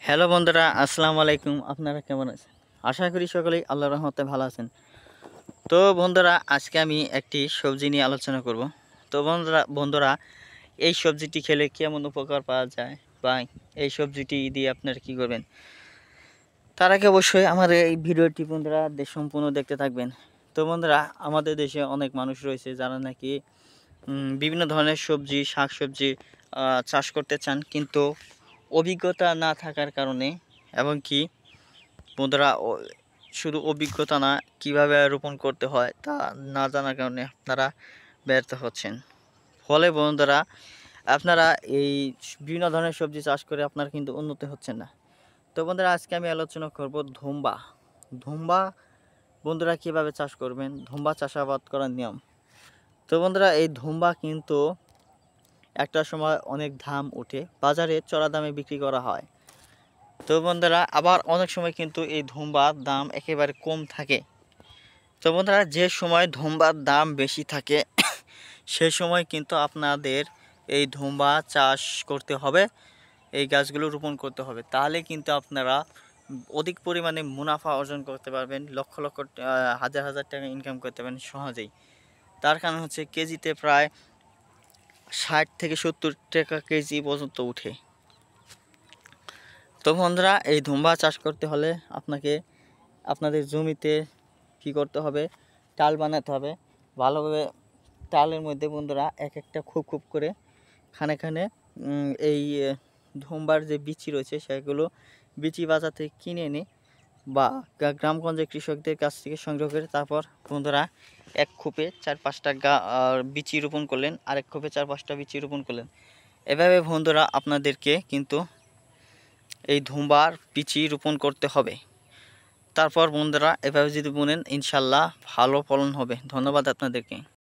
Hello বন্ধুরা, আসসালামু আলাইকুম। আপনারা কেমন আছেন? আশা করি সকলেই আল্লাহর রহমতে ভালো আছেন। তো বন্ধুরা, আজকে আমি একটি সবজি নিয়ে আলোচনা করব। তো বন্ধুরা, এই সবজিটি খেলে কেমন উপকার পাওয়া যায় বা এই সবজিটি দিয়ে আপনারা কি করবেন, তার আগে অবশ্যই আমার এই ভিডিওটি বন্ধুরা সম্পূর্ণ দেখতে থাকবেন। তো বন্ধুরা, আমাদের দেশে অনেক মানুষ রয়েছে যারা নাকি বিভিন্ন ধরনের সবজি শাকসবজি চাষ করতে চান, কিন্তু অভিজ্ঞতা না থাকার কারণে এবং কি বন্ধুরা শুধু অভিজ্ঞতা না, কিভাবে রোপণ করতে হয় তা না জানার কারণে আপনারা ব্যর্থ হচ্ছেন। ফলে বন্ধুরা, আপনারা এই বিভিন্ন ধরনের সবজি চাষ করে আপনারা কিন্তু উন্নতি হচ্ছেন না। তো বন্ধুরা, আজকে আমি আলোচনা করব ধুম্বা। ধুম্বা বন্ধুরা কিভাবে চাষ করবেন, ধুম্বা চাষাবাদ করার নিয়ম। তো বন্ধুরা, এই ধুম্বা কিন্তু একটা সময় অনেক দাম ওঠে, বাজারে চড়া দামে বিক্রি করা হয়। তো বন্ধুরা, আবার অনেক সময় কিন্তু এই ধুম্বার দাম একেবারে কম থাকে। তো বন্ধুরা, যে সময় ধুম্বার দাম বেশি থাকে সে সময় কিন্তু আপনাদের এই ধুম্বা চাষ করতে হবে, এই গাছগুলো রোপণ করতে হবে। তাহলে কিন্তু আপনারা অধিক পরিমাণে মুনাফা অর্জন করতে পারবেন, লক্ষ লক্ষ হাজার হাজার টাকা ইনকাম করতে পারবেন সহজেই। তার কারণ হচ্ছে কেজিতে প্রায় 60 থেকে 70 টাকা কেজি পর্যন্ত উঠে। তো বন্ধুরা, এই ধুম্বা চাষ করতে হলে আপনাকে আপনাদের জমিতে কি করতে হবে, টাল বানাতে হবে ভালোভাবে। টালের মধ্যে বন্ধুরা এক একটা খুব খুব করে খানে খানে এই ধুম্বার যে বিচি রয়েছে সেগুলো বিচি বাজার থেকে কিনে এনে বা গ্রামগঞ্জের কৃষকদের কাছ থেকে সংগ্রহ করে তারপর বন্ধুরা এক খোপে 4-5টা বিচি রোপণ করলেন, আরেক খোপে 4-5টা বিচি রোপণ করলেন। এভাবে বন্ধুরা আপনাদেরকে কিন্তু এই ধুম্বার বিচি রোপণ করতে হবে। তারপর বন্ধুরা এভাবে যদি বুনেন, ইনশাল্লাহ ভালো ফলন হবে। ধন্যবাদ আপনাদেরকে।